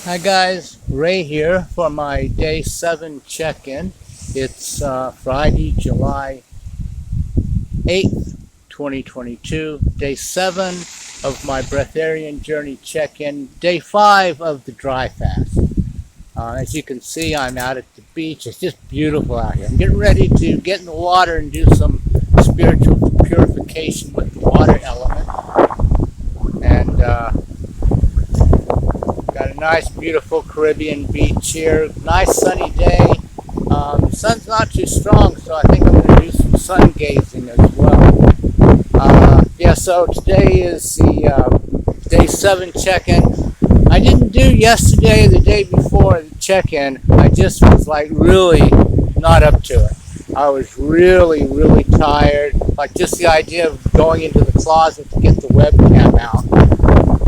Hi guys, Ray here for my day 7 check-in. It's Friday, July 8th, 2022, day 7 of my Breatharian journey check-in, day 5 of the dry fast. As you can see, I'm out at the beach. It's just beautiful out here. I'm getting ready to get in the water and do some spiritual purification with the water element. And got a nice, beautiful Caribbean beach here. Nice sunny day. The sun's not too strong, so I think I'm going to do some sun gazing as well. So today is the day 7 check-in. I didn't do yesterday or the day before the check-in. I just was like really not up to it. I was really tired. Like just the idea of going into the closet to get the webcam out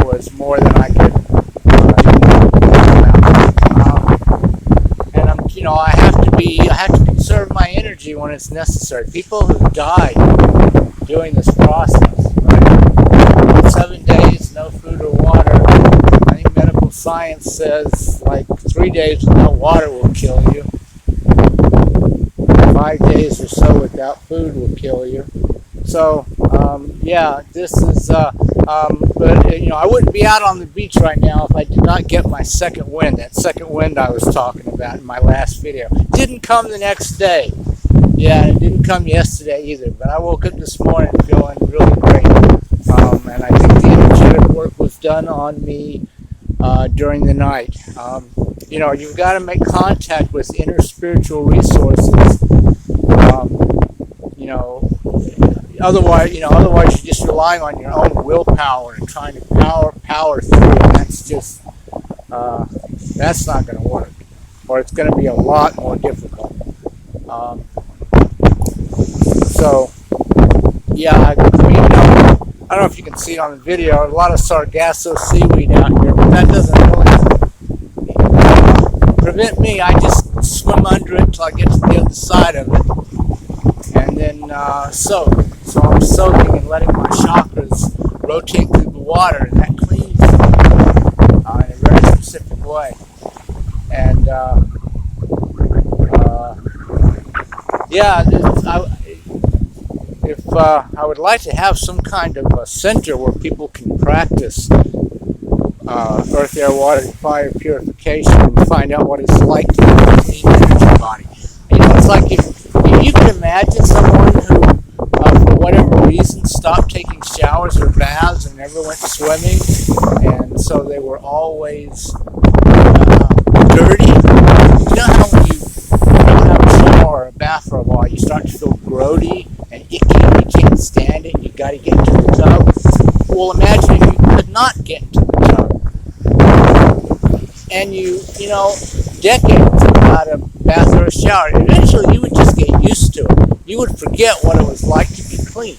was more than I could. I have to conserve my energy when it's necessary. People who died doing this process, right? 7 days, no food or water. I think medical science says like 3 days without water will kill you. 5 days or so without food will kill you. So, this is, but I wouldn't be out on the beach right now if I did not get my second wind, that second wind I was talking about in my last video. Didn't come the next day. Yeah, it didn't come yesterday either, but I woke up this morning feeling really great. And I think the energetic work was done on me during the night. You've got to make contact with inner spiritual resources. Otherwise you're just relying on your own willpower and trying to power through. And that's just that's not going to work, or it's going to be a lot more difficult. I don't know if you can see it on the video. A lot of sargasso seaweed out here, but that doesn't really prevent me. I just swim under it till I get to the other side of it, and then soak. So I'm soaking and letting my chakras rotate through the water, and that cleans them in a very specific way. And I would like to have some kind of a center where people can practice earth, air, water, and fire purification and find out what it's like to have a clean energy body. It's like if you can imagine someone who, for whatever reason, stopped taking showers or baths and never went swimming, and so they were always dirty. You know how when you don't have a shower or a bath for a while, you start to feel grody and icky and you can't stand it and you got to get into the tub? Well, imagine if you could not get into the tub. And decades without a bath or a shower. Eventually you would just get used to it. You would forget what it was like to be clean.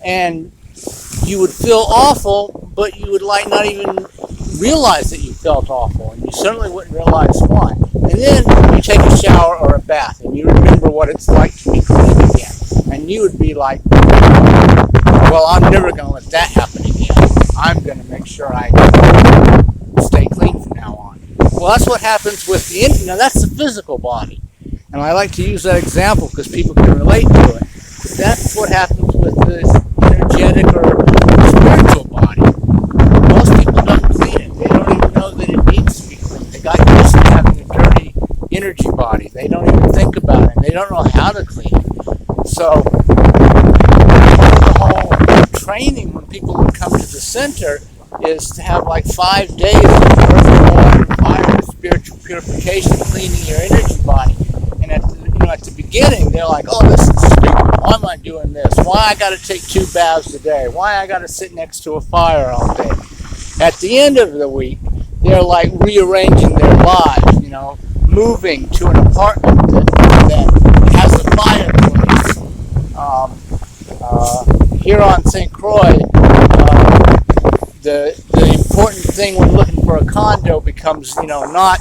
And you would feel awful, but you would not even realize that you felt awful, and you certainly wouldn't realize why. And then you take a shower or a bath, and you remember what it's like to be clean again. And you would be like, well, I'm never going to let that happen again. I'm going to make sure I stay clean from now on. Well, that's what happens with that's the physical body. And I like to use that example because people can relate to it. That's what happens with this energetic or spiritual body. Most people don't clean it. They don't even know that it needs to be cleaned. They got used to having a dirty energy body. They don't even think about it. They don't know how to clean it. So the whole training when people would come to the center is to have like 5 days of earth, water, fire, spiritual purification, cleaning your energy body. And at the beginning, they're like, oh, this is stupid. Why am I doing this? Why I got to take 2 baths a day? Why I got to sit next to a fire all day? At the end of the week, they're like rearranging their lives, moving to an apartment that has a fireplace. Here on St. Croix, the important thing when looking for a condo becomes, not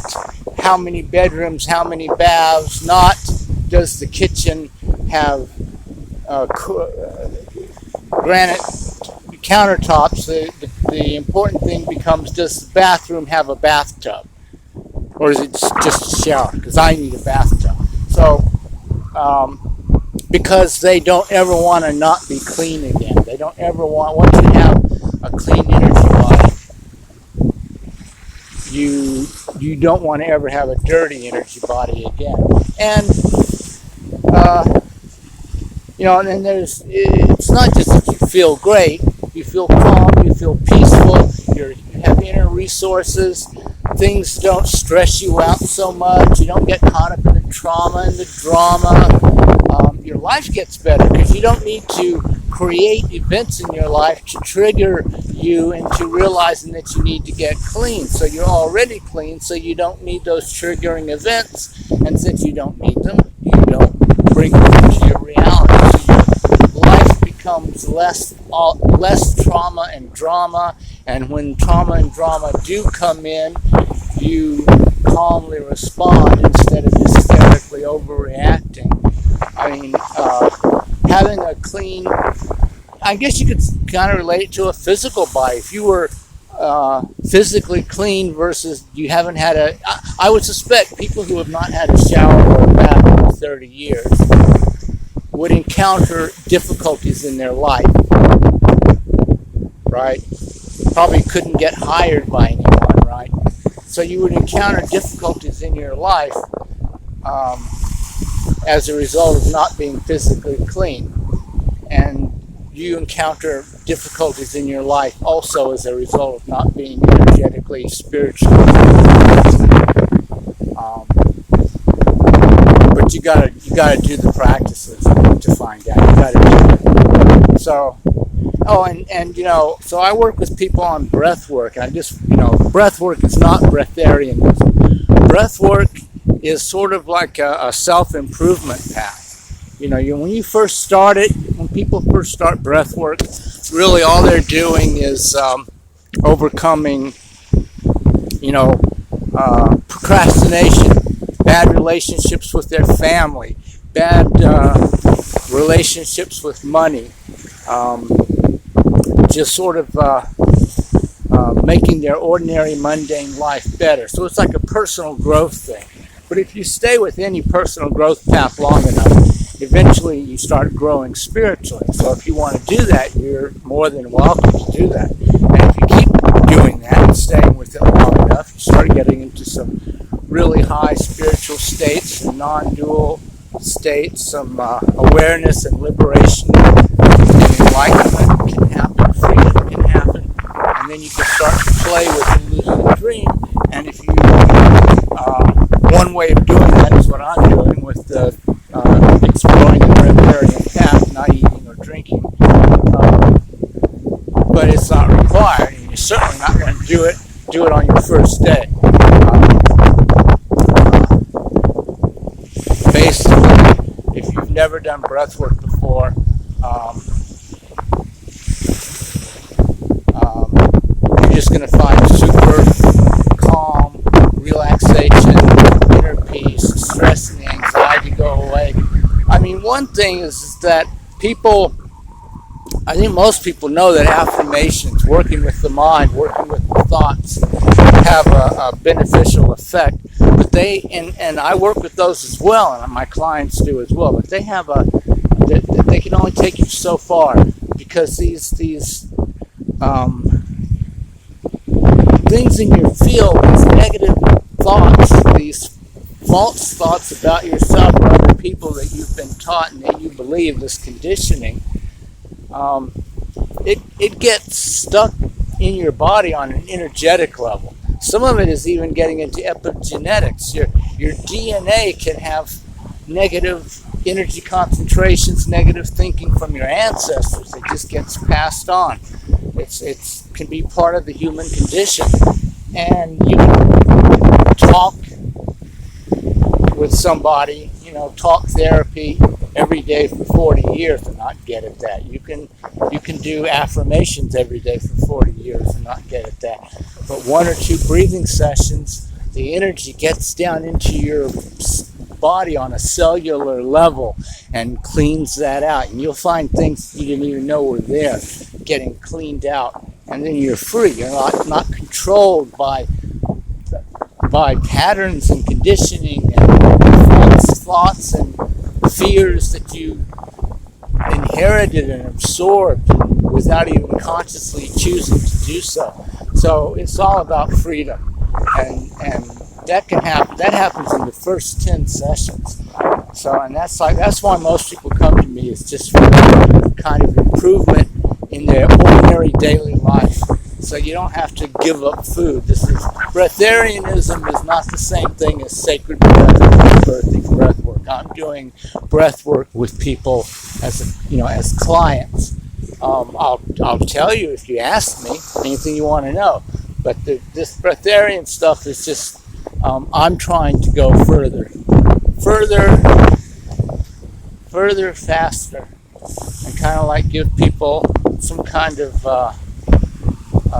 how many bedrooms, how many baths, not does the kitchen have granite countertops. The the important thing becomes, does the bathroom have a bathtub? Or is it just a shower? Because I need a bathtub. So, because they don't ever want to not be clean again. They don't ever want, once you have a clean energy body, you don't want to ever have a dirty energy body again. And and then it's not just that you feel great, you feel calm, you feel peaceful, you have inner resources, things don't stress you out so much, you don't get caught up in the trauma and the drama. Your life gets better because you don't need to create events in your life to trigger you into realizing that you need to get clean. So you're already clean, so you don't need those triggering events, and since you don't need them, you don't bring them into your reality. So your life becomes less trauma and drama, and when trauma and drama do come in, you calmly respond instead of hysterically overreacting. I mean, having a clean, I guess you could kind of relate it to a physical body. If you were physically clean versus you haven't had I would suspect people who have not had a shower or a bath in 30 years would encounter difficulties in their life, right? Probably couldn't get hired by anyone, right? So you would encounter difficulties in your life as a result of not being physically clean. And you encounter difficulties in your life also as a result of not being energetically, spiritually clean. But you gotta do the practices to find out. You gotta do it. So, so I work with people on breath work. And breath work is not breatharianism. Breath work is sort of like a self-improvement path. When you first start it, when people first start breath work, really all they're doing is overcoming, procrastination, bad relationships with their family, bad relationships with money, just sort of making their ordinary, mundane life better. So it's like a personal growth thing. But if you stay with any personal growth path long enough, eventually you start growing spiritually. So if you want to do that, you're more than welcome to do that. And if you keep doing that and staying with it long enough, you start getting into some really high spiritual states, some non-dual states, some awareness and liberation and enlightenment can happen, freedom can happen, and then you can start to play with the lucid dream. And if you one way of doing that is what I'm doing with exploring the Breatharian Path, not eating or drinking. But it's not required, and you're certainly not going to do it on your first day. Basically, if you've never done breath work before, you're just going to find super calm relaxation, inner peace, stress and anxiety go away. I mean, one thing is that I think most people know that affirmations, working with the mind, working with the thoughts, have a beneficial effect. But and I work with those as well, and my clients do as well. But they can only take you so far, because these things in your field, these negative thoughts, these false thoughts about yourself or other people that you've been taught and that you believe, this conditioning, it gets stuck in your body on an energetic level. Some of it is even getting into epigenetics. Your DNA can have negative energy concentrations, negative thinking from your ancestors. It just gets passed on. It can be part of the human condition. And you can talk with somebody, talk therapy every day for 40 years and not get at that. You can do affirmations every day for 40 years and not get at that. But 1 or 2 breathing sessions, the energy gets down into your body on a cellular level and cleans that out. And you'll find things you didn't even know were there getting cleaned out and then you're free. You're not controlled by patterns and conditioning and false thoughts and fears that you inherited and absorbed without even consciously choosing to do so. So it's all about freedom, and that can happen. That happens in the first 10 sessions. So, and that's why most people come to me, is just for kind of improvement in their ordinary daily life. So you don't have to give up food. Breatharianism is not the same thing as sacred breath or birthing breath work. I'm doing breath work with people as clients. I'll tell you if you ask me anything you want to know. But this breatharian stuff is just, I'm trying to go further, faster, and kind of like give people some kind of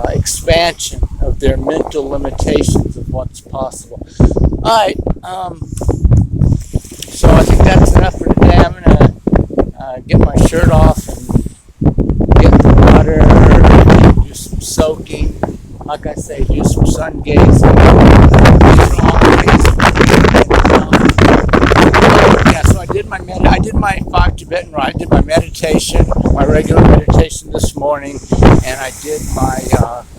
expansion of their mental limitations of what's possible. Alright, so I think that's enough for today. I'm going to get my shirt off and get in the water, do some soaking, like I say, do some sun gazing. Yeah, so I did my 5 Tibetan rites. I did my meditation, my regular meditation this morning, and I did my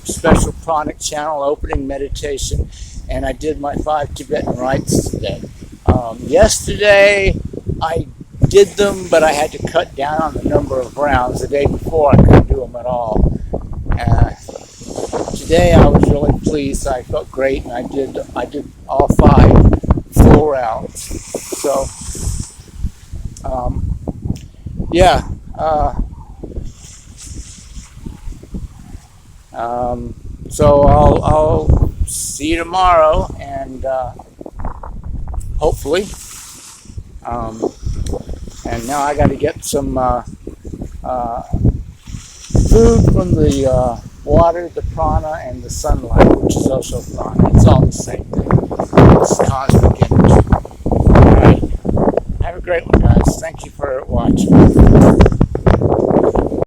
special pranic channel opening meditation, and I did my 5 Tibetan rites today. Yesterday I did them, but I had to cut down on the number of rounds. The day before I couldn't do them at all. Today I was really pleased. I felt great, and I did all 5 full rounds. So so I'll see you tomorrow, and hopefully. And now I got to get some food from the water, the prana, and the sunlight, which is also prana. It's all the same thing. It's cosmic energy. All right. Have a great one, guys. Thank you for watching.